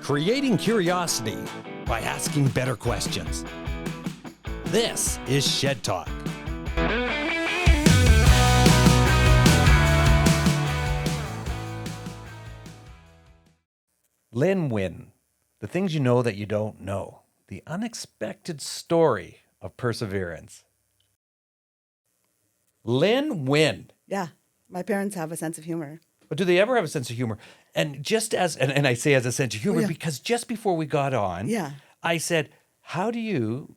creating curiosity by asking better questions. This is Shed Talk. Linh Huynh, the things you know that you don't know, the unexpected story of perseverance. Linh Huynh. Yeah, my parents have a sense of humor. But do they ever have a sense of humor? And just as, and I say as a sense of humor, yeah. because just before we got on, Yeah. I said, how do you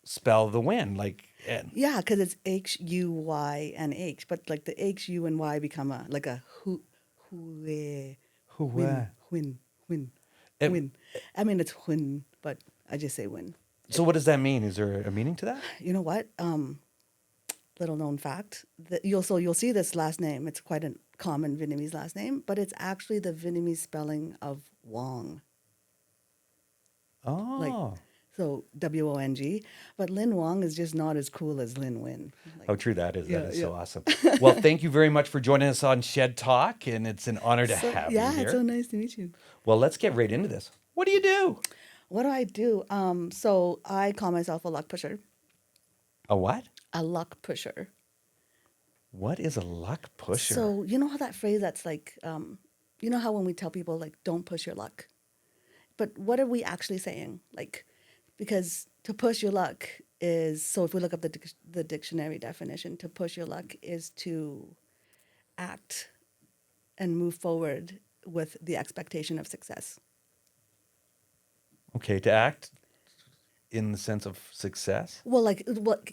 spell the win? Like, Yeah, because it's H-U-Y-N-H, but like the H, U, and Y become a win. I mean, it's win, but I just say win. So what does that mean? Is there a meaning to that? You know what? Little known fact that you'll see this last name. It's quite a common Vietnamese last name, but it's actually the Vietnamese spelling of Wong. Oh. So W-O-N-G. But Linh Wong is just not as cool as Linh Huynh. How true that is. That is so awesome. Well, thank you very much for joining us on Shed Talk, and it's an honor to have you here. Yeah, it's so nice to meet you. Well, let's get right into this. What do you do? What do I do? So I call myself a luck pusher. A what? A luck pusher. What is a luck pusher? So you know how that phrase that's like, you know how when we tell people like, don't push your luck. But what are we actually saying? Like, because to push your luck is, so if we look up the dictionary definition, to push your luck is to act and move forward with the expectation of success. Okay, to act in the sense of success? Well, like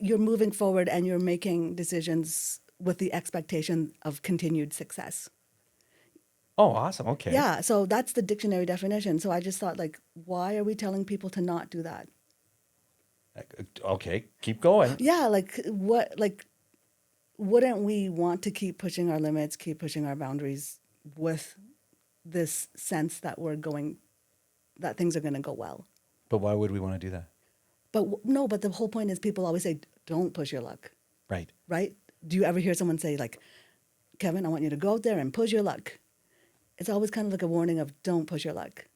you're moving forward and you're making decisions with the expectation of continued success. Oh, awesome. Okay. Yeah, so that's the dictionary definition. So I just thought, like, why are we telling people to not do that? Okay, keep going. Yeah, wouldn't we want to keep pushing our limits, keep pushing our boundaries with this sense that that things are going to go well? But why would we want to do that? But the whole point is people always say, don't push your luck. Right. Right? Do you ever hear someone say, like, Kevin, I want you to go out there and push your luck? It's always kind of like a warning of don't push your luck.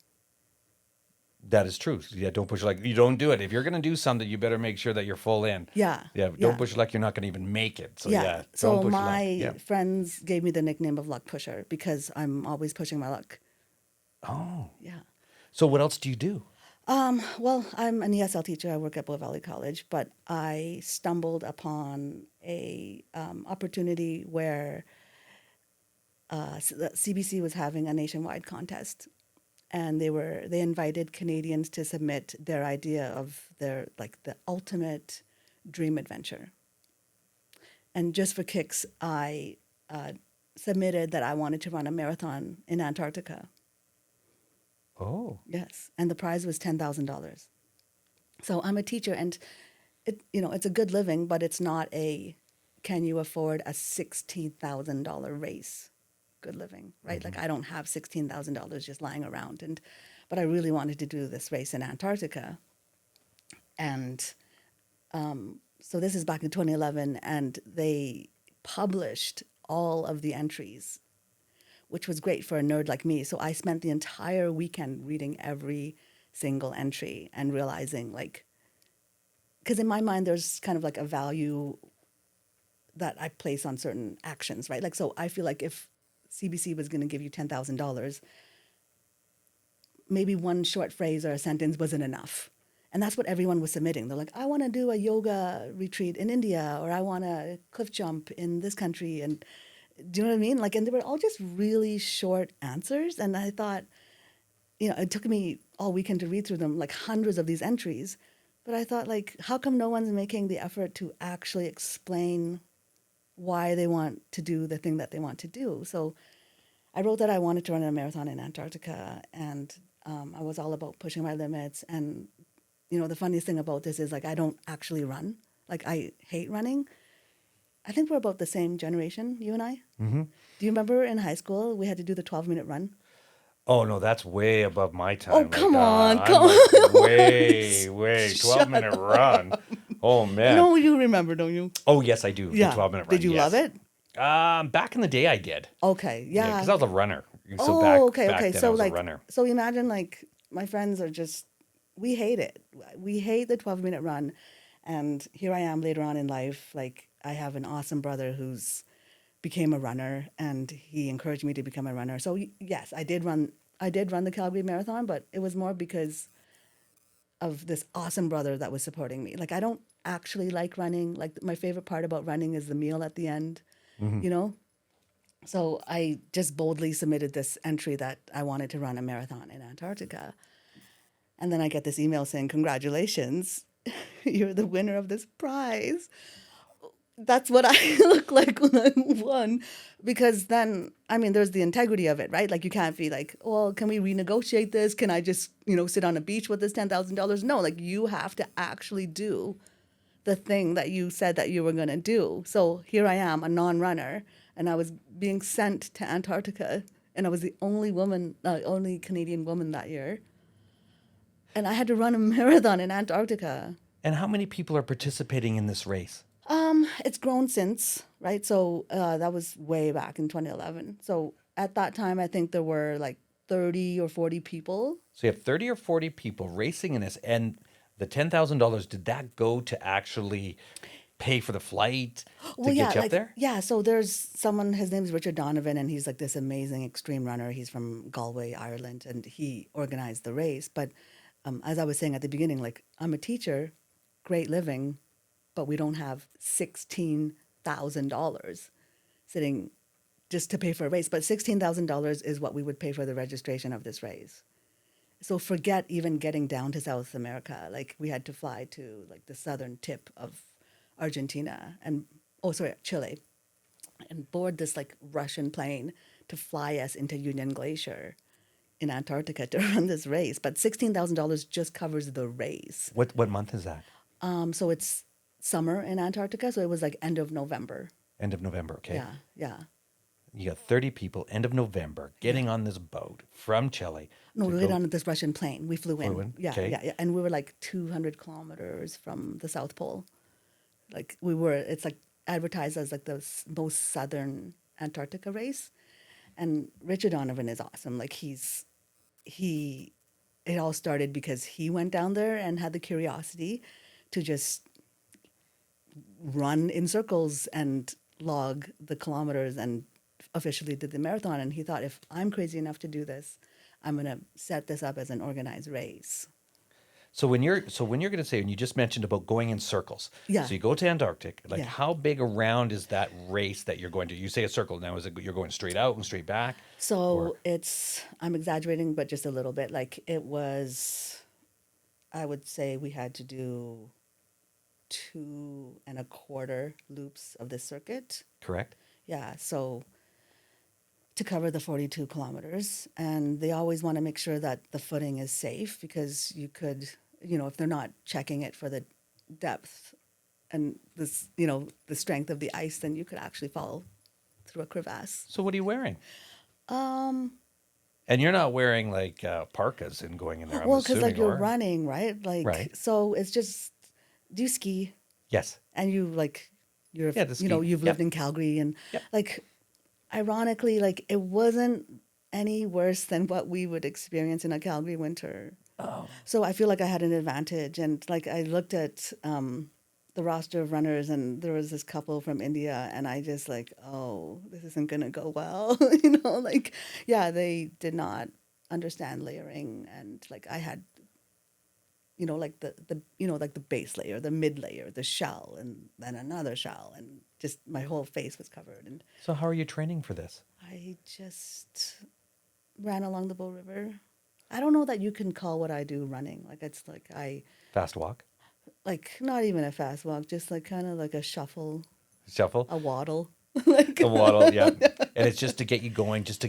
That is true. Yeah, don't push your luck. You don't do it. If you're going to do something, you better make sure that you're full in. Yeah. Yeah, don't push your luck. You're not going to even make it. So don't so push my your luck. friends gave me the nickname of luck pusher because I'm always pushing my luck. Oh. Yeah. So what else do you do? Well, I'm an ESL teacher. I work at Blue Valley College, but I stumbled upon a opportunity where the CBC was having a nationwide contest, and they invited Canadians to submit their idea of the ultimate dream adventure. And just for kicks, I submitted that I wanted to run a marathon in Antarctica. Oh. Yes, and the prize was $10,000. So I'm a teacher, and it's a good living, but it's not can you afford a $16,000 race? Good living, right? Mm-hmm. Like I don't have $16,000 just lying around, but I really wanted to do this race in Antarctica, and so this is back in 2011, and they published all of the entries, which was great for a nerd like me. So I spent the entire weekend reading every single entry and realizing, like, because in my mind, there's kind of like a value that I place on certain actions, right? Like, so I feel like if CBC was going to give you $10,000, maybe one short phrase or a sentence wasn't enough. And that's what everyone was submitting. They're like, I want to do a yoga retreat in India, or I want to cliff jump in this country. And do you know what I mean? Like, and they were all just really short answers. And I thought, it took me all weekend to read through them, like hundreds of these entries. But I thought, like, how come no one's making the effort to actually explain why they want to do the thing that they want to do? So I wrote that I wanted to run a marathon in Antarctica, and I was all about pushing my limits. And, the funniest thing about this is, like, I don't actually run. Like, I hate running. I think we're about the same generation, you and I. Mm-hmm. Do you remember in high school we had to do the 12-minute run? Oh, no, that's way above my time. Oh, come on. I'm like way, 12-minute run. Oh, man. No, you remember, don't you? Oh, yes, I do. Yeah. The 12-minute run. Did you love it? Back in the day, I did. Okay, yeah. Because I was a runner. So Oh, back okay. then So I was like, a runner. so imagine like my friends are just, we hate it. We hate the 12-minute run. And here I am later on in life. Like, I have an awesome brother who's became a runner, and he encouraged me to become a runner. So yes, I did run the Calgary Marathon, but it was more because of this awesome brother that was supporting me. Like, I don't actually like running. Like, my favorite part about running is the meal at the end, you know? So I just boldly submitted this entry that I wanted to run a marathon in Antarctica. And then I get this email saying, "Congratulations, you're the winner of this prize." That's what I look like when I won. Because then, I mean, there's the integrity of it, right? Like, you can't be like, well, can we renegotiate this? Can I just, sit on a beach with this $10,000? No, like, you have to actually do the thing that you said that you were going to do. So here I am, a non-runner, and I was being sent to Antarctica, and I was the only woman, only Canadian woman that year. And I had to run a marathon in Antarctica. And how many people are participating in this race? It's grown since, right? So that was way back in 2011. So at that time, I think there were like 30 or 40 people. So you have 30 or 40 people racing in this, and the $10,000, did that go to actually pay for the flight to get you up there? Yeah. So there's someone, his name is Richard Donovan, and he's like this amazing extreme runner. He's from Galway, Ireland, and he organized the race. But as I was saying at the beginning, like, I'm a teacher, great living, but we don't have $16,000 sitting just to pay for a race. But $16,000 is what we would pay for the registration of this race. So forget even getting down to South America. Like, we had to fly to like the southern tip of Argentina and Chile, and board this like Russian plane to fly us into Union Glacier in Antarctica to run this race. But $16,000 just covers the race. What month is that? So it's summer in Antarctica, so it was like end of November. End of November, okay. Yeah, yeah. You got 30 people, end of November, getting on this boat from Chile. No, to we go- went on this Russian plane. We flew in. in, Yeah, okay. yeah, yeah. And we were like 200 kilometers from the South Pole. Like, it's like advertised as like the most southern Antarctica race. And Richard Donovan is awesome. Like, it all started because he went down there and had the curiosity to just run in circles and log the kilometers, and officially did the marathon. And he thought, if I'm crazy enough to do this, I'm going to set this up as an organized race. So when you're going to say, and you just mentioned about going in circles. Yeah. So you go to Antarctic. Like, Yeah. how big a round is that race that you're going to? You say a circle. Now, is it you're going straight out and straight back? So I'm exaggerating, but just a little bit. Like, it was, I would say we had to do 2.25 loops of this circuit. Correct. Yeah. So to cover the 42 kilometers. And they always want to make sure that the footing is safe, because you could, if they're not checking it for the depth and this, the strength of the ice, then you could actually fall through a crevasse. So what are you wearing? Um, And you're not wearing like parkas and going in there. I'm well, because assuming, like you're or- running, right? Like, Right. so it's just, do you ski? Yes. And you like, Yeah, the ski. you've lived Yep. in Calgary, and Yep. like, ironically, like, it wasn't any worse than what we would experience in a Calgary winter. Oh. So I feel like I had an advantage. And like, I looked at the roster of runners, and there was this couple from India, and I just like, oh, this isn't going to go well. Like, yeah, they did not understand layering. And like, I had, like like the base layer, the mid layer, the shell, and then another shell, and just my whole face was covered. And So how are you training for this? I just ran along the Bow River. I don't know that you can call what I do running. Like, it's like Fast walk, like, not even a fast walk, just like kind of like a shuffle, shuffle, a waddle. Like, a waddle. Yeah. And it's just to get you going. Just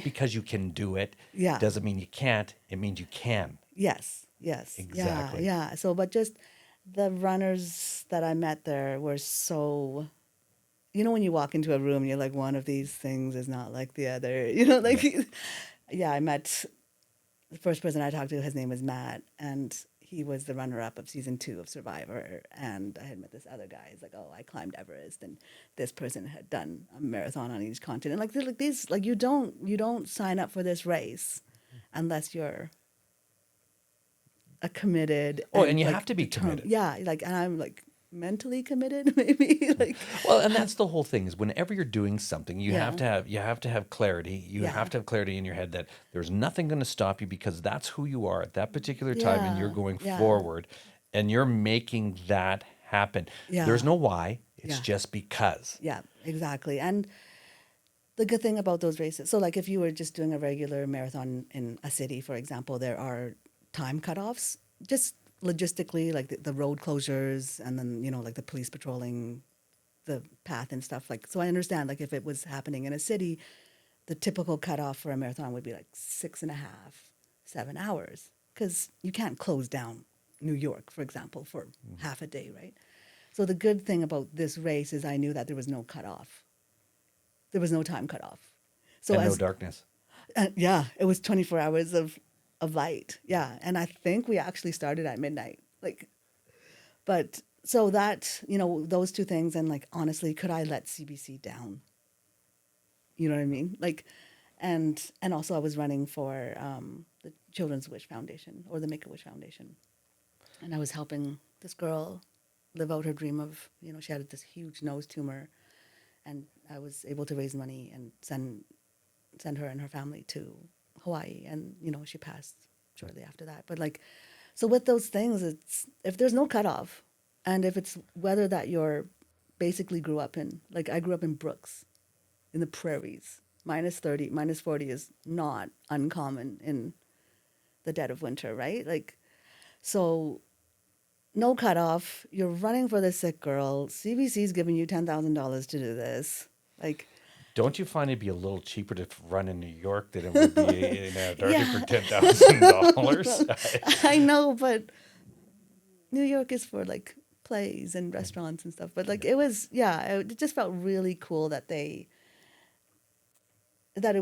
because you can do it, Yeah. doesn't mean you can't. It means you can. yes. Exactly. Yeah. So, but just the runners that I met there were so, when you walk into a room, you're like, one of these things is not like the other, like, yeah, I met the first person I talked to, his name is Matt, and he was the runner-up of season 2 of Survivor. And I had met this other guy. He's like, oh, I climbed Everest, and this person had done a marathon on each continent. Like, these, like, you don't sign up for this race unless you're a committed Oh, and and you like have to be committed. yeah, like, and I'm like mentally committed, maybe like, Well, and that's the whole thing is whenever you're doing something, yeah, you have to have clarity. You have yeah, to have clarity in your head that there's nothing going to stop you because that's who you are at that particular time and you're yeah, going yeah, forward and you're making that happen. There's yeah, no why, it's yeah, just because. yeah, exactly. And the good thing about those races, so like if you were just doing a regular marathon in a city, for example, there are time cutoffs, just logistically, like the road closures and then, like the police patrolling the path and stuff. Like, so I understand, like, if it was happening in a city, the typical cutoff for a marathon would be like 6.5, 7 hours, because you can't close down New York, for example, for half a day, right? So the good thing about this race is I knew that there was no cutoff. There was no time cutoff. So And no as darkness. yeah, it was 24 hours of light. Yeah, and I think we actually started at midnight. Like, but so that, those two things, and like honestly, could I let CBC down? You know what I mean? Like, and also I was running for the Children's Wish Foundation, or the Make a Wish Foundation, and I was helping this girl live out her dream of, she had this huge nose tumor, and I was able to raise money and send her and her family to Hawaii, and she passed shortly after that. But like, so with those things, it's if there's no cutoff, and if it's weather that you're basically grew up in, like I grew up in Brooks, in the prairies. -30, -40 is not uncommon in the dead of winter, right? Like, so no cutoff. You're running for the sick girl. CBC's giving you $10,000 to do this. Like, Don't you find it'd be a little cheaper to run in New York than it would be in Antarctica for yeah, $10,000? I know, but New York is for like plays and restaurants and stuff. But like, it was, yeah, it just felt really cool that it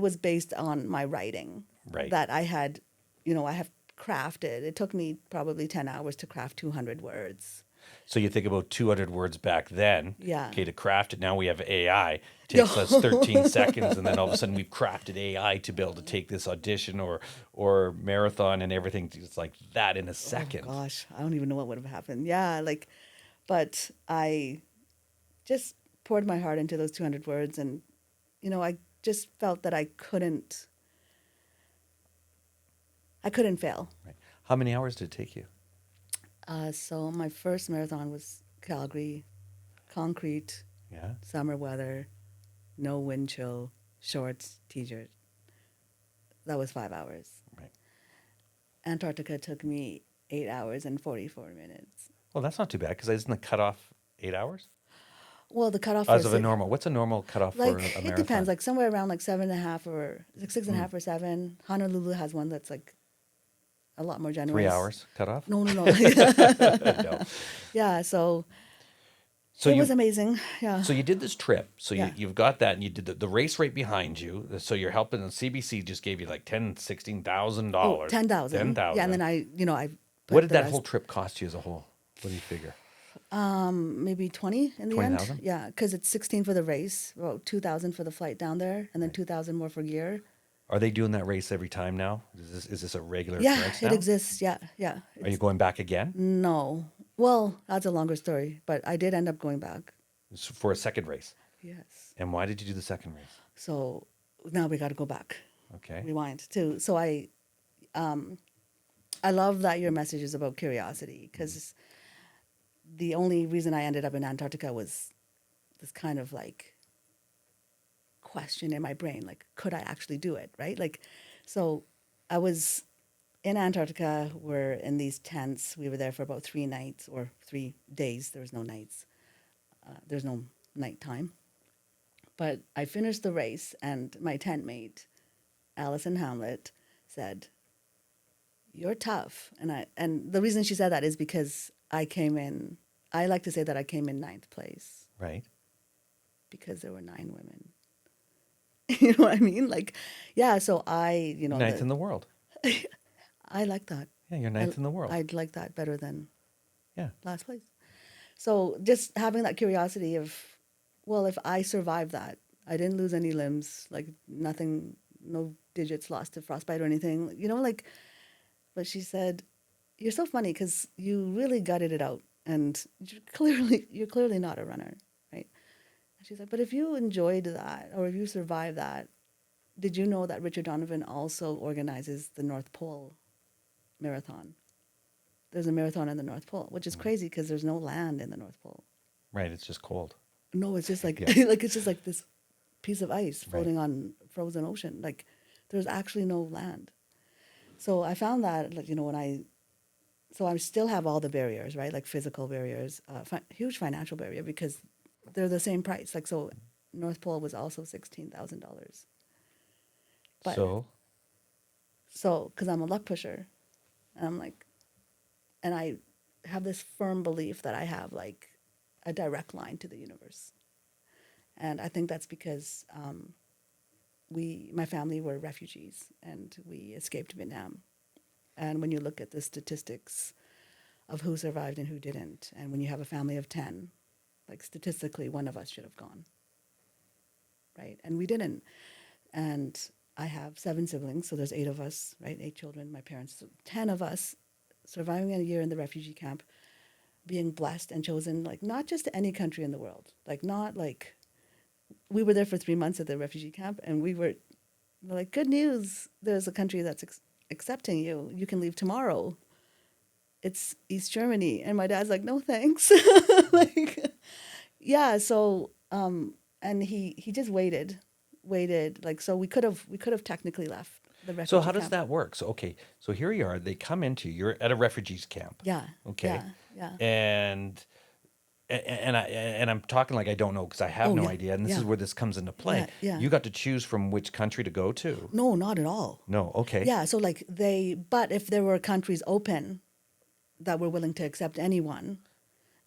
was based on my writing Right. that I had, I have crafted. It took me probably 10 hours to craft 200 words. So you think about 200 words back then. Yeah. Okay, to craft it, now we have AI. Takes us 13 seconds, and then all of a sudden we've crafted AI to be able to take this audition or marathon and everything. It's like that in a Oh second. gosh, I don't even know what would have happened. Yeah, like, but I just poured my heart into those 200 words, and I just felt that I couldn't fail. Right. How many hours did it take you? So my first marathon was Calgary, concrete, Yeah. summer weather, no wind chill, shorts, t-shirt. That was 5 hours. Right. Antarctica took me 8 hours and 44 minutes. Well, that's not too bad because isn't the cutoff 8 hours? Well, the cutoff for As of a normal, what's a normal cutoff for a like it marathon? depends, like somewhere around like 7.5 or like 6.5 or 7. Honolulu has one that's like a lot more generous. 3 hours cutoff? No, no, no. No. Yeah, so So it was you amazing. Yeah, so you did this trip. So yeah, you've got that, and you did the race right behind you. So you're helping. And CBC just gave you like oh, $16,000. 10,000. Yeah, and then 10,000. I What put did the that whole rest. trip cost you as a whole? What do you figure? Maybe 20 in the end. 20,000? Yeah, because it's 16 for the race, about 2,000 for the flight down there, and then Right. 2,000 more for gear. Are they doing that race every time now? Is this a regular Yeah, occurrence it now? exists. Yeah, yeah. Are you It's going back again? no. Well, that's a longer story, but I did end up going back. It's for a second race. Yes. And why did you do the second race? So now we got to go back, Okay. rewind too. So I love that your message is about curiosity, because the only reason I ended up in Antarctica was this kind of like question in my brain, like, could I actually do it? Right? Like, so I was in Antarctica. We're in these tents. We were there for about 3 nights or 3 days. There was no nights. There's no nighttime. But I finished the race, and my tent mate, Allison Hamlet, said, "You're tough." And the reason she said that is because I came in. I like to say that I came in 9th place Right. because there were 9 women. You know what I mean? Like, yeah. So Ninth in the world. I like that. Yeah, you're ninth in the world. I'd like that better than Yeah. last place. So just having that curiosity of, well, if I survive that, I didn't lose any limbs, like nothing, no digits lost to frostbite or anything, like, but she said, you're so funny because you really gutted it out, and you're clearly not a runner, right? And she's like, but if you enjoyed that, or if you survived that, did you know that Richard Donovan also organizes the North Pole Marathon? There's a marathon in the North Pole, which is crazy because there's no land in the North Pole. Right. It's just cold. No, it's just like Yeah. like it's just like this piece of ice Right. floating on frozen ocean. Like there's actually no land. So I found that, like, so I still have all the barriers, right? Like physical barriers, huge financial barrier because they're the same price. Like, so North Pole was also $16,000. But So, because I'm a luck pusher, and I'm like, and I have this firm belief that I have like a direct line to the universe. And I think that's because my family were refugees and we escaped Vietnam. And when you look at the statistics of who survived and who didn't, and when you have a family of 10, like statistically, one of us should have gone, right? And we didn't. And I have 7 siblings, so there's 8 of us, right? 8 children, my parents, so 10 of us surviving a year in the refugee camp, being blessed and chosen, like not just to any country in the world, like not like we were there for 3 months at the refugee camp, and we're like, good news, there's a country that's accepting you. You can leave tomorrow. It's East Germany, and my dad's like, no thanks. Like, yeah. So, and he just waited. Like, so we could have technically left the so refugee how does camp. that work? So, okay. So here you are. They come into, you're at a refugees camp. Yeah, Okay. yeah. And I'm talking like I don't know because I have Oh no yeah, idea, and this yeah, is where this comes into play. yeah. You got to choose from which country to go to. No, not at all. No, okay, Yeah, so like but if there were countries open that were willing to accept anyone,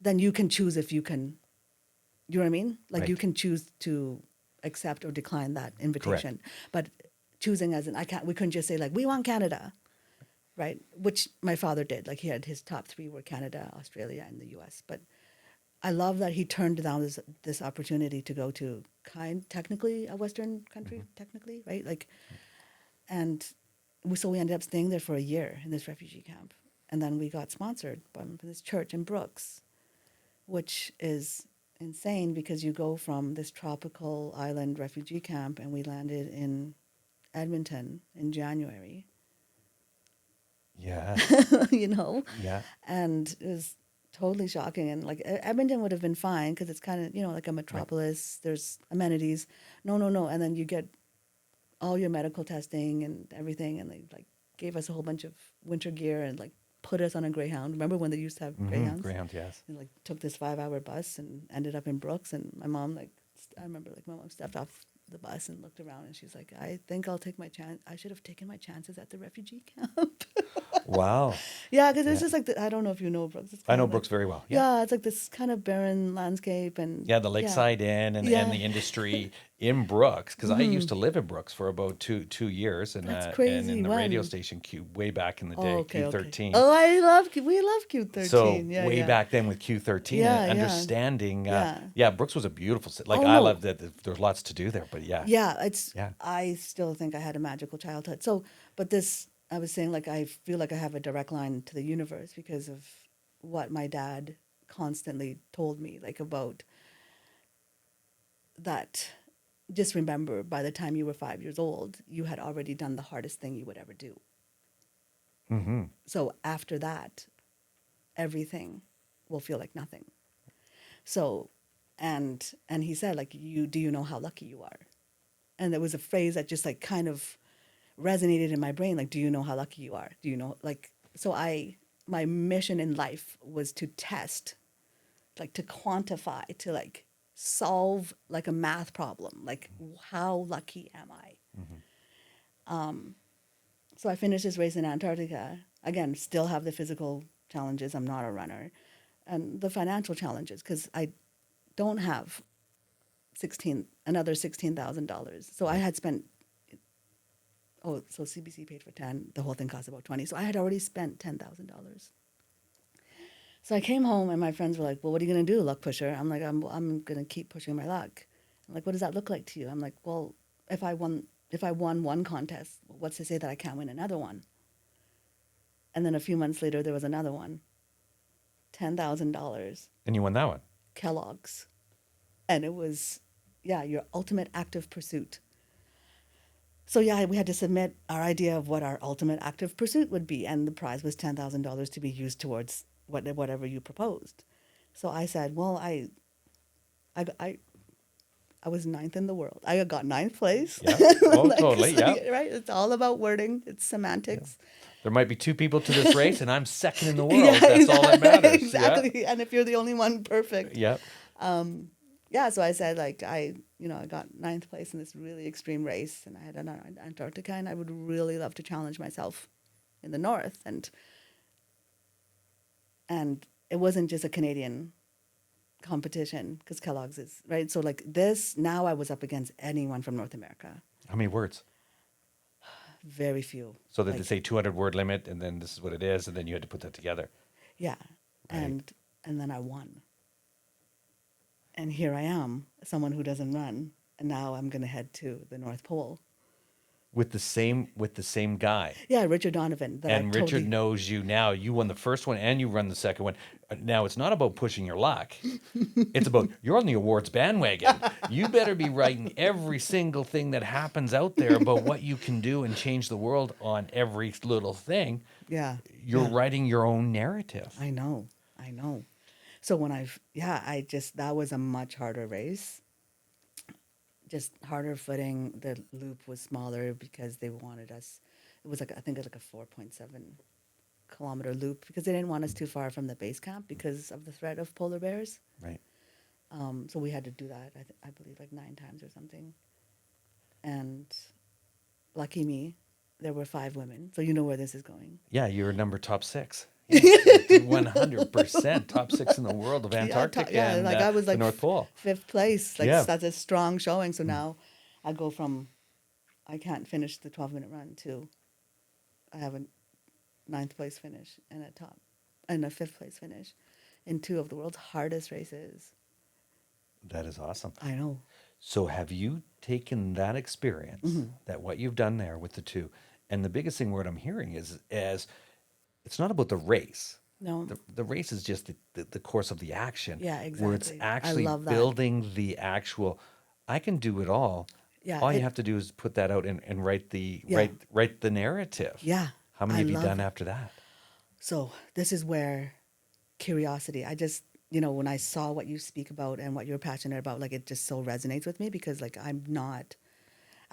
then you can choose if you can, you know what I mean? Like you right, can choose to accept or decline that correct. invitation. But choosing as in, we couldn't just say like, we want Canada, right? Which my father did. Like he had his top 3 were Canada, Australia, and the US. But I love that he turned down this opportunity to go to technically a Western country, technically, right? Like, and so we ended up staying there for a year in this refugee camp. And then we got sponsored by this church in Brooks, which is insane because you go from this tropical island refugee camp, and we landed in Edmonton in January, Yeah, yeah, and it was totally shocking. And like Edmonton would have been fine because it's kind of, like a right. metropolis, there's amenities. No, no, no. And then you get all your medical testing and everything, and they like gave us a whole bunch of winter gear and like put us on a Greyhound. Remember when they used to have Greyhounds? Greyhound, yes. And like took this 5-hour bus and ended up in Brooks. And my mom, like, I remember like my mom stepped off the bus and looked around, and she's like, I think I'll take my chance. I should have taken my chances at the refugee camp. Wow. Yeah, because it's Yeah. just like, I don't know if you know Brooks. It's I kind know of like, Brooks very well. Yeah. yeah, it's like this kind of barren landscape. And Yeah, the Lakeside Inn and Yeah. the industry in Brooks, because I used to live in Brooks for about two years, That's and crazy. in the radio When? station Q way back in the Oh, day, okay, okay. Q13. Oh, we love Q13. So Yeah, way yeah. back then with Q13, Yeah, and yeah. understanding, Yeah. Brooks was a beautiful city. Like Oh, I no. loved it. There's lots to do there, but yeah, Yeah, yeah, I still think I had a magical childhood. So, but I was saying, like, I feel like I have a direct line to the universe because of what my dad constantly told me, like, about that. Just remember, by the time you were 5 years old, you had already done the hardest thing you would ever do. mm-hmm. So after that, everything will feel like nothing. So, and he said, like, do you know how lucky you are? And there was a phrase that just like kind of resonated in my brain, like, do you know how lucky you are? Do you know, like, so my mission in life was to test, like, to quantify, to like solve like a math problem, like, how lucky am I? So I finished this race in Antarctica. Again, still have the physical challenges. I'm not a runner. And the financial challenges, because I don't have another $16,000. So I had spent, so CBC paid for 10, the whole thing cost about 20. So I had already spent $10,000. So I came home, and my friends were like, well, what are you going to do, luck pusher? I'm like, I'm going to keep pushing my luck. I'm like, what does that look like to you? I'm like, well, if I won one contest, what's to say that I can't win another one? And then a few months later, there was another one, $10,000, And you won that one. Kellogg's. And it was, yeah, your ultimate active pursuit. So yeah, we had to submit our idea of what our ultimate active pursuit would be, and the prize was $10,000 to be used towards whatever you proposed. So I said, well, I, I, I was ninth in the world. I got ninth place. Yeah. Oh, totally. So, Yeah. right. It's all about wording. It's semantics. There might be two people to this race, and I'm second in the world. Yeah, That's all that matters. exactly. And if you're the only one, perfect. Yeah. Yeah. So I said, like, I got ninth place in this really extreme race, and I had Antarctica, and I would really love to challenge myself in the north, and it wasn't just a Canadian competition because Kellogg's is right. So like this, now I was up against anyone from North America. How many words? Very few. So that Like, they say 200 word limit, and then this is what it is, and then you had to put that together. yeah, Right. and then I won. And here I am, someone who doesn't run, and now I'm going to head to the North Pole. With the same guy. Yeah, Richard Donovan. That I And Richard totally- knows you now. You won the first one and you run the second one. Now it's not about pushing your luck. It's about you're on the awards bandwagon. You better be writing every single thing that happens out there about what you can do and change the world on every little thing. Yeah. You're yeah. writing your own narrative. I know. So when that was a much harder race. Just harder footing. The loop was smaller because they wanted us. It was like, I think it was like a 4.7 kilometer loop because they didn't want us too far from the base camp because of the threat of polar bears. Right. So we had to do that, I believe, like 9 times or something. And lucky me, there were 5 women. So you know where this is going. Yeah, you're number top 6. Yeah, 100% top 6 in the world of Antarctica and I was like the North Pole. 5th place. Like Yeah. that's a strong showing. So now I go from I can't finish the 12-minute run to I have a 9th place finish and a 5th place finish in 2 of the world's hardest races. That is awesome. I know. So have you taken that experience, that what you've done there with the 2, and the biggest thing what I'm hearing is it's not about the race. No. The race is just the course of the action. Yeah, Where it's exactly. I actually love that. building the actual, I can do it all. Yeah, All you have to do is put that out and write the write the narrative. Yeah. How many I have you love done after that? So this is where curiosity, I just, when I saw what you speak about and what you're passionate about, like it just so resonates with me because like I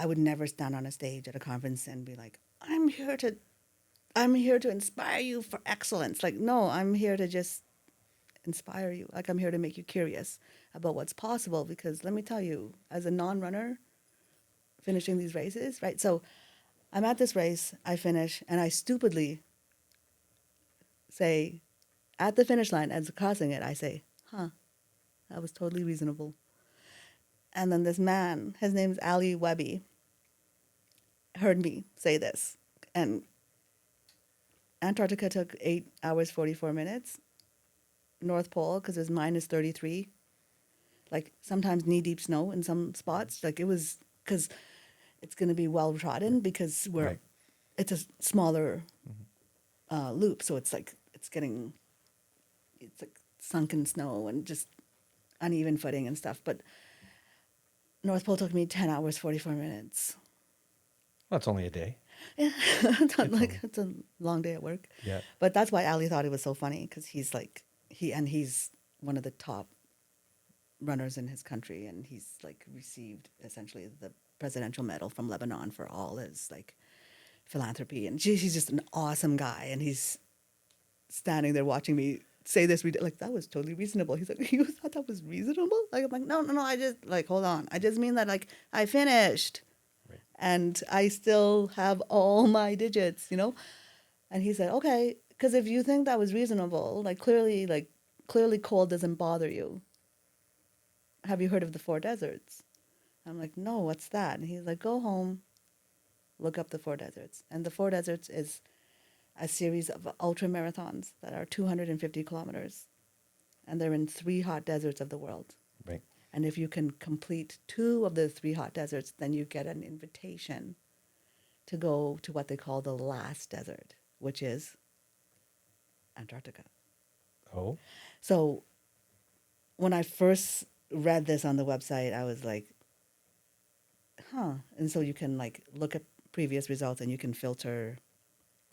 would never stand on a stage at a conference and be like, I'm here to inspire you for excellence. Like, no, I'm here to just inspire you. Like I'm here to make you curious about what's possible because let me tell you, as a non-runner finishing these races, right? So I'm at this race, I finish, and I stupidly say, at the finish line, as crossing it, I say, that was totally reasonable. And then this man, his name's Ali Webby, heard me say this. And Antarctica took 8 hours, 44 minutes. North Pole, because it was minus 33. Like sometimes knee-deep snow in some spots. Like it was, because it's going to be well-trodden because it's a smaller loop. So it's like, it's like sunken snow and just uneven footing and stuff. But North Pole took me 10 hours, 44 minutes. Well, it's only a day. Yeah, it's a long day at work. Yeah. But that's why Ali thought it was so funny because he's like, he's one of the top runners in his country and he's like received essentially the presidential medal from Lebanon for all his like philanthropy. And he's just an awesome guy. And he's standing there watching me say this, like, that was totally reasonable. He's like, you thought that was reasonable? Like, I'm like, no, I just, like, hold on. I just mean that, like, I finished. Right. And I still have all my digits, And he said, okay, because if you think that was reasonable, clearly cold doesn't bother you. Have you heard of the 4 deserts? I'm like, no, what's that? And he's like, go home, look up the 4 deserts. And the 4 deserts is a series of ultra marathons that are 250 kilometers. And they're in 3 hot deserts of the world. Right. And if you can complete 2 of the 3 hot deserts, then you get an invitation to go to what they call the last desert, which is Antarctica. Oh, So when I first read this on the website, I was like, huh. And so you can like look at previous results and you can filter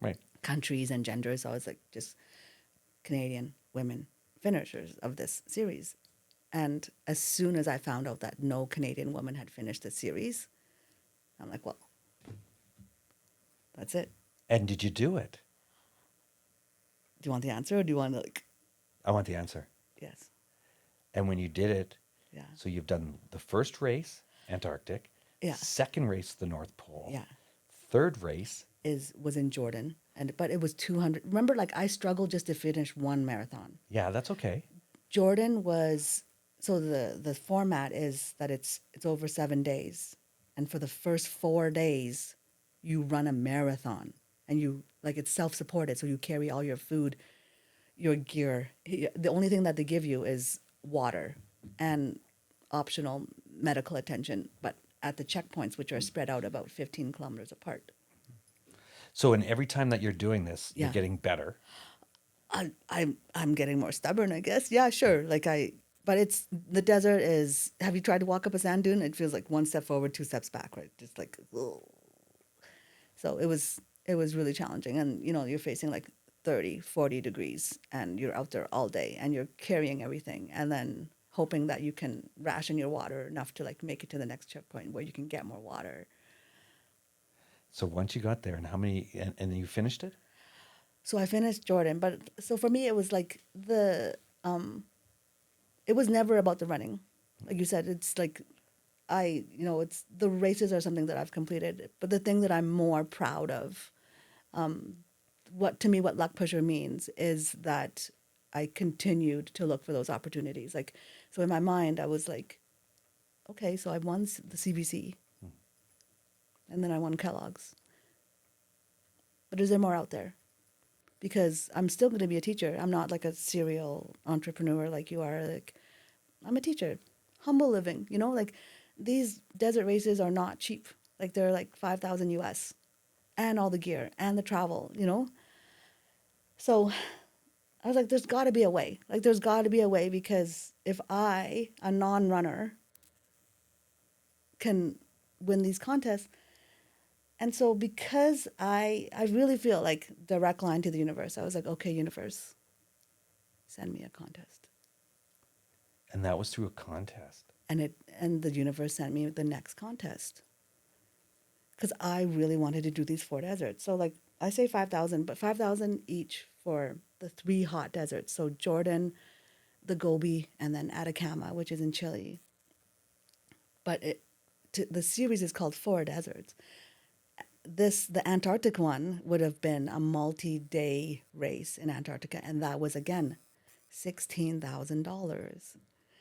right. countries and genders. So I was like, just Canadian women finishers of this series. And as soon as I found out that no Canadian woman had finished the series, I'm like, well, that's it. And did you do it? Do you want the answer or do you want to like, I want the answer. yes, And when you did it, yeah, so you've done the first race, Antarctic, yeah, second race, the North Pole, yeah, third race. was in Jordan. But it was 200. Remember, like I struggled just to finish one marathon. Yeah, that's okay. Jordan was, so the format is that it's over 7 days. And for the first 4 days, you run a marathon and you like it's self-supported. So you carry all your food, your gear. The only thing that they give you is water and optional medical attention, but at the checkpoints, which are spread out about 15 kilometers apart. So, and every time that you're doing this, you're Yeah. getting better. I'm getting more stubborn, I guess. Yeah, sure. But it's the desert is. Have you tried to walk up a sand dune? It feels like one step forward, two steps back, right? Just like, ugh. So it was really challenging, and you're facing like 30, 40 degrees, and you're out there all day, and you're carrying everything, and then hoping that you can ration your water enough to like make it to the next checkpoint where you can get more water. So once you got there, and how many, and then you finished it? So I finished Jordan, but so for me it was like it was never about the running. Like you said, it's like it's the races are something that I've completed, but the thing that I'm more proud of, what luck pusher means is that I continued to look for those opportunities. Like, so in my mind, I was like, okay, so I won the CBC, and then I won Kellogg's. But is there more out there? Because I'm still going to be a teacher. I'm not like a serial entrepreneur like you are. Like, I'm a teacher, humble living. Like these desert races are not cheap. Like they're like 5,000 US, and all the gear and the travel. So I was like, there's got to be a way. Like there's got to be a way because if I, a non-runner, can win these contests. And so because I really feel like direct line to the universe, I was like, okay, universe, send me a contest. And that was through a contest. And the universe sent me the next contest. Because I really wanted to do these 4 deserts. So like I say 5,000, but 5,000 each for the 3 hot deserts. So Jordan, the Gobi, and then Atacama, which is in Chile. But the series is called 4 deserts. The Antarctic one would have been a multi-day race in Antarctica, and that was again $16,000.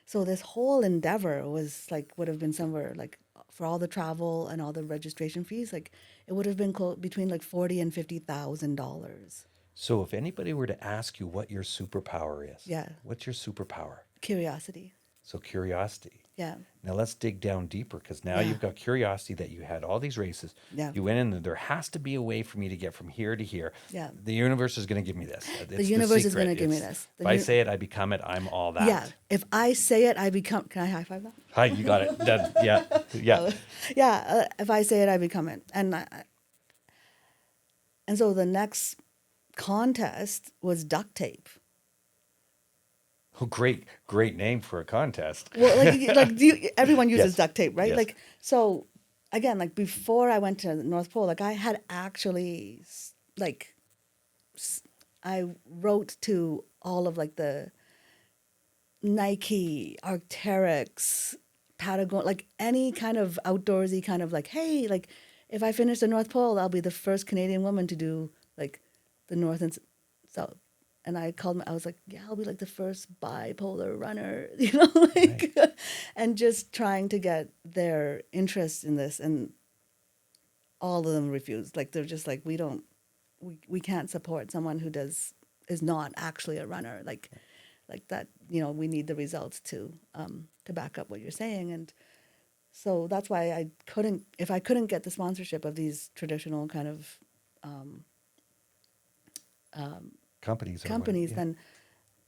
So this whole endeavor would have been somewhere like for all the travel and all the registration fees, like it would have been between like $40,000 and $50,000. So if anybody were to ask you what your superpower is, Yeah, what's your superpower? curiosity. So curiosity. Yeah, Now let's dig down deeper because now yeah, you've got curiosity that you had all these races. yeah, You went in and there has to be a way for me to get from here to here. yeah. The universe is going to give me this. It's The universe is secret. going to give me this. If I say it, I become it. I'm all that. Yeah, if I say it, I become. Can I high five that? Hi, you got it. Done. Yeah, yeah. Yeah, if I say it, I become it. And so the next contest was duct tape. Oh, great name for a contest. Well, everyone uses Yes. duct tape, right? Yes. Like, so again, like before I went to the North Pole, like I had actually I wrote to all of like the Nike, Arc'teryx, Patagonia, like any kind of outdoorsy kind of like, hey, like if I finish the North Pole, I'll be the first Canadian woman to do like the North and South. And I was like, yeah, I'll be like the first bipolar runner, like, and just trying to get their interest in this. And all of them refused. Like, they're just like, we can't support someone who is not actually a runner. Like that, we need the results to back up what you're saying. And so that's why if I couldn't get the sponsorship of these traditional kind of companies. then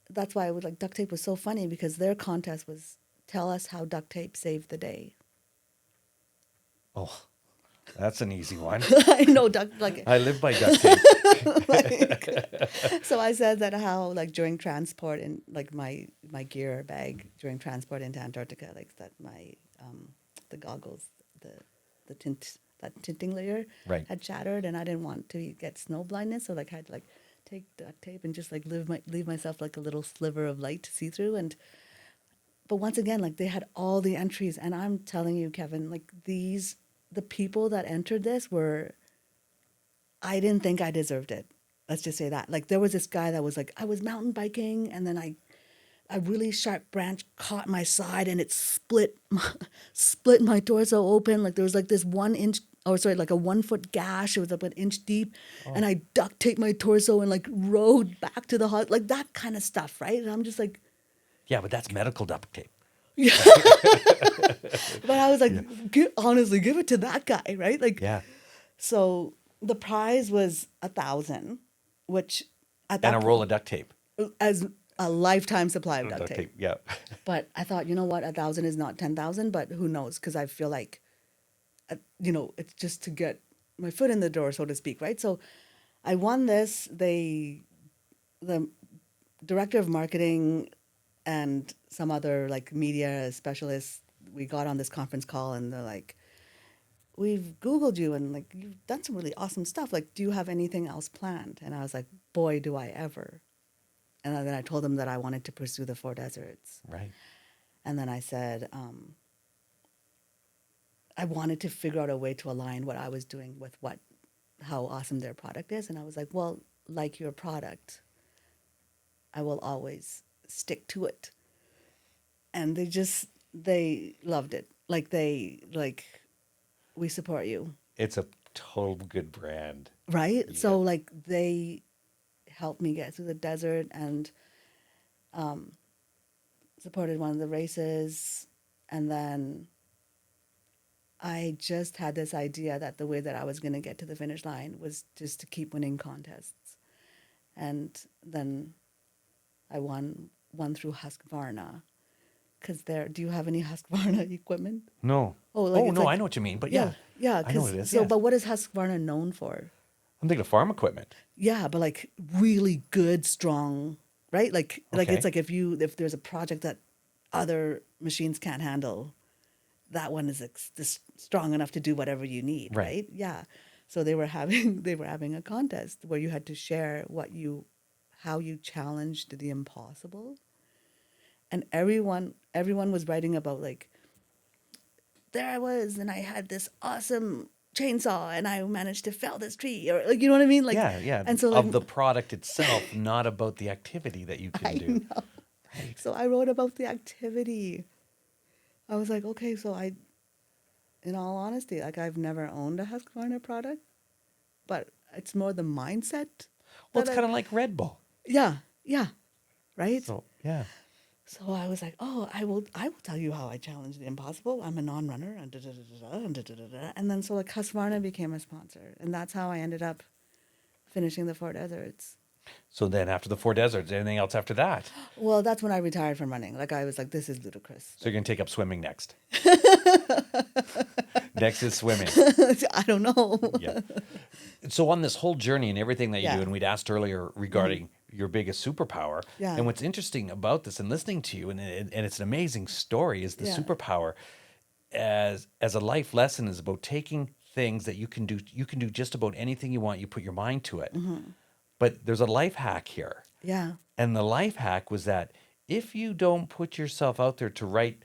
that's why I was like duct tape was so funny because their contest was tell us how duct tape saved the day. Oh, that's an easy one. I know duct like I live by duct tape. so I said that how like during transport in like my gear bag during transport into Antarctica, like that my the goggles, the tint that tinting layer Right. had shattered and I didn't want to get snow blindness, so like I had to like take duct tape and just like leave myself like a little sliver of light to see through. And but once again, like they had all the entries, and I'm telling you, Kevin, like the people that entered this were, I didn't think I deserved it. Let's just say that. Like there was this guy that was like, I was mountain biking and then a really sharp branch caught my side and it split my torso open. Like there was like this 1 inch, or sorry, like a 1 foot gash. It was like an inch deep, and I duct taped my torso and like rode back to the hospital, like that kind of stuff, right? And I'm just like, Yeah, but that's medical duct tape. but I was like, honestly, give it to that guy, right? Like, Yeah. so the prize was 1,000, which at that And a roll of duct tape. as a lifetime supply of duct tape. Yeah. But I thought, you know what, 1,000 is not 10,000, but who knows? Because I feel like, it's just to get my foot in the door, so to speak, right? So I won this. The director of marketing and some other like media specialists, we got on this conference call and they're like, we've Googled you and like you've done some really awesome stuff. Like, do you have anything else planned? And I was like, boy, do I ever. And then I told them that I wanted to pursue the Four Deserts. Right. And then I said, I wanted to figure out a way to align what I was doing with how awesome their product is. And I was like, well, like your product, I will always stick to it. And they loved it. We support you. It's a total good brand. Right? Yeah. So like they helped me get through the desert and supported one of the races. And then I just had this idea that the way that I was going to get to the finish line was just to keep winning contests. And then I won through Husqvarna. Because do you have any Husqvarna equipment? No. Oh, no, like, I know what you mean, but yeah. Yeah. I know what it is. So, yes. but what is Husqvarna known for? I'm thinking of farm equipment. Yeah, but like really good, strong, right? Like Okay. it's like if there's a project that other machines can't handle, that one is just strong enough to do whatever you need, right? Yeah. So they were having a contest where you had to share how you challenged the impossible. And everyone was writing about like, there I was and I had this awesome chainsaw and I managed to fell this tree, or like, you know what I mean? Like, yeah. And so of like, the product itself, not about the activity that you can do. know. Right. So I wrote about the activity. I was like, okay, so in all honesty, like I've never owned a Husqvarna product, but it's more the mindset. Well, it's kind of like Red Bull. Yeah. Right? So, yeah. So I was like, oh, I will tell you how I challenged the impossible. I'm a non-runner, and then so like Husqvarna became a sponsor, and that's how I ended up finishing the Four Deserts. So then after the Four Deserts, anything else after that? Well, that's when I retired from running. Like I was like, this is ludicrous. So you're going to take up swimming next. Next is swimming. I don't know. Yeah. So on this whole journey and everything that you Yeah. do, and we'd asked earlier regarding your biggest superpower, Yeah. and what's interesting about this and listening to you, and it's an amazing story, is the Yeah. superpower as a life lesson is about taking things that you can do. You can do just about anything you want. You put your mind to it. Mm-hmm. But there's a life hack here. Yeah. And the life hack was that if you don't put yourself out there to write,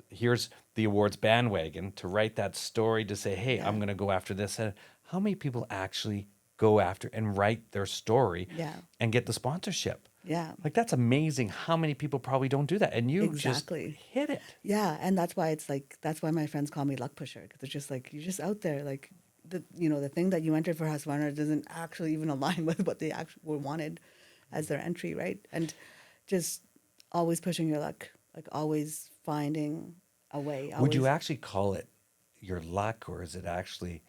here's the awards bandwagon, to write that story, to say, hey, Yeah. I'm going to go after this. And how many people actually go after and write their story Yeah. and get the sponsorship? Yeah. Like, that's amazing how many people probably don't do that. And you Exactly. just hit it. Yeah, and that's why my friends call me luck pusher, because it's just like you're just out there, like the thing that you entered for Husqvarna doesn't actually even align with what they actually wanted as their entry, right? And just always pushing your luck, like always finding a way. Would you always- actually call it your luck, or is it actually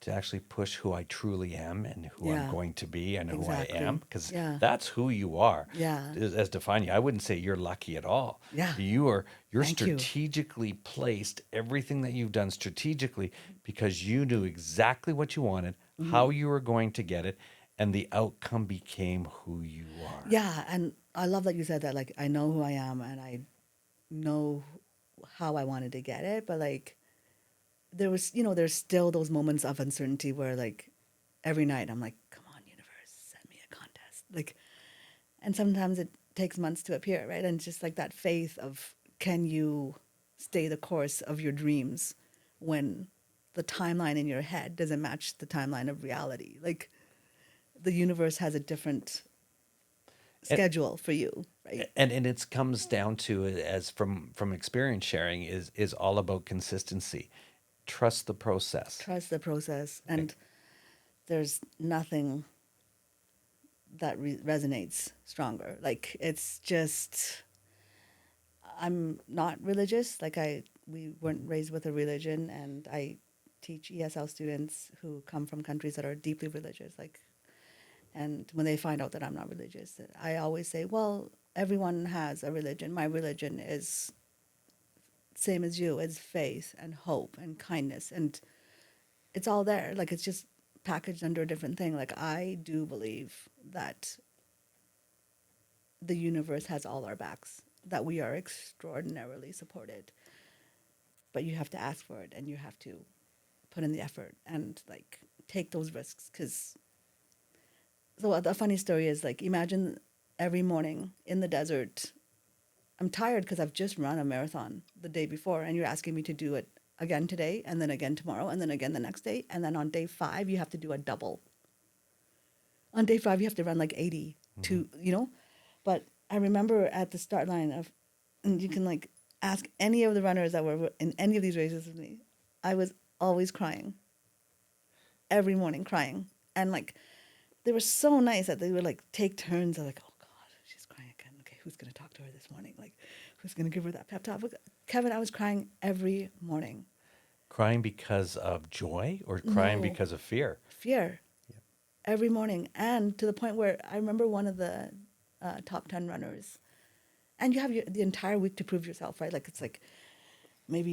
to actually push who I truly am and who I'm Yeah. going to be and who I Exactly. am, because Yeah. that's who you are. Yeah. As defining you, I wouldn't say you're lucky at all. Yeah. You're Thank you. strategically placed, everything that you've done strategically, because you knew exactly what you wanted, how you were going to get it, and the outcome became who you are. Yeah, and I love that you said that. Like, I know who I am, and I know how I wanted to get it, but like, there was, there's still those moments of uncertainty where like every night I'm like, come on, universe, send me a contest. Like, and sometimes it takes months to appear, right? And it's just like that faith of, can you stay the course of your dreams when the timeline in your head doesn't match the timeline of reality? Like, the universe has a different And, schedule for you, right? and it comes down to, as from experience sharing, is all about consistency. Trust the process. Trust the process, Okay. and there's nothing that resonates stronger. Like, it's just, I'm not religious. Like, we weren't raised with a religion, and I teach ESL students who come from countries that are deeply religious. Like, and when they find out that I'm not religious, I always say, well, everyone has a religion. My religion is same as you. It's faith and hope and kindness, and it's all there. Like, it's just packaged under a different thing. Like, I do believe that the universe has all our backs, that we are extraordinarily supported. But you have to ask for it, and you have to put in the effort and like take those risks. Because so the funny story is, like, imagine every morning in the desert. I'm tired because I've just run a marathon the day before, and you're asking me to do it again today, and then again tomorrow, and then again the next day, and then on day 5 you have to do a double. On day 5 you have to run like 80 to, But I remember at the start line of, and you can like ask any of the runners that were in any of these races with me, I was always crying. Every morning crying. And like, they were so nice that they would like take turns. They're like, oh God, she's crying again. Okay, who's going to talk to her this morning? Like, who's going to give her that pep talk? Kevin, I was crying every morning. Crying because of joy or crying No. because of fear? Fear. Every morning. And to the point where I remember one of the top 10 runners, and you have the entire week to prove yourself, right? Like, it's like maybe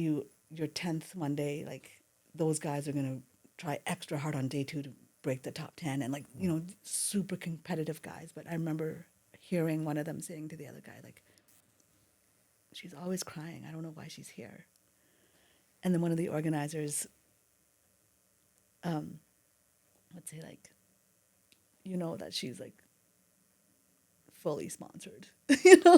you're 10th one day, like those guys are going to try extra hard on day 2 to break the top 10, and like, super competitive guys. But I remember hearing one of them saying to the other guy, like, she's always crying. I don't know why she's here. And then one of the organizers would say, like, that she's like fully sponsored,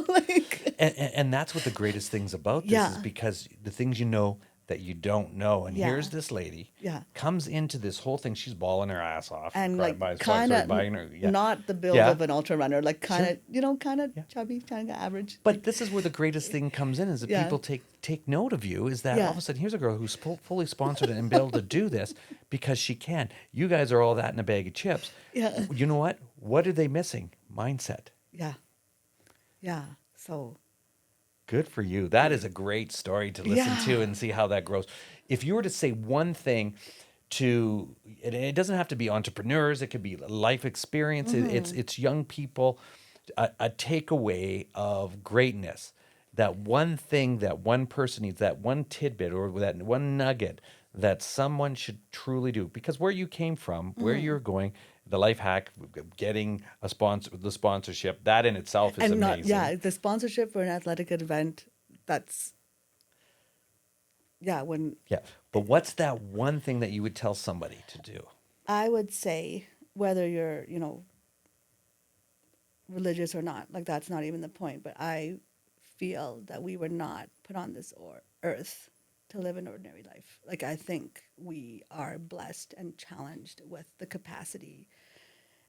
like. And that's what the greatest things about this Yeah. is, because the things you know that you don't know. And Yeah. here's this lady Yeah. comes into this whole thing. She's bawling her ass off. And cry- like by- kind sorry, of buying her. Yeah. not the build Yeah. of an ultra runner, like kind of, Sure. kind of Yeah. chubby, kind of average. But this is where the greatest thing comes in, is that Yeah. people take note of you, is that Yeah. all of a sudden here's a girl who's fully sponsored and be able to do this because she can. You guys are all that in a bag of chips. Yeah. You know what? What are they missing? Mindset. Yeah. Yeah. So, Good for you. That is a great story to listen to Yeah. and see how that grows. If you were to say one thing to, and it doesn't have to be entrepreneurs, it could be life experience, it's young people, a takeaway of greatness, that one thing that one person needs, that one tidbit or that one nugget that someone should truly do, because where you came from, where you're going, the life hack, getting a sponsor, the sponsorship, that in itself is and amazing. the sponsorship for an athletic event, that's, when Yeah. But what's that one thing that you would tell somebody to do? I would say, whether you're, religious or not, like, that's not even the point, but I feel that we were not put on this earth to live an ordinary life. Like, I think we are blessed and challenged with the capacity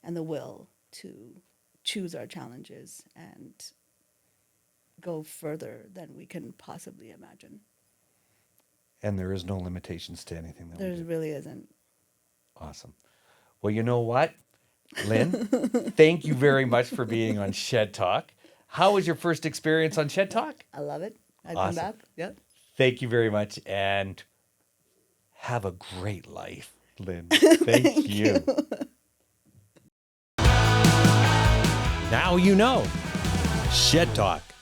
and the will to choose our challenges and go further than we can possibly imagine. And there is no limitations to anything that we There do. really isn't. Awesome. Well, you know what, Lynn? Thank you very much for being on Shed Talk. How was your first experience on Shed Talk? I love it. I'd Awesome. come back. Yep. Thank you very much, and have a great life. Lynn. Thank you. Now you know. Shed Talk.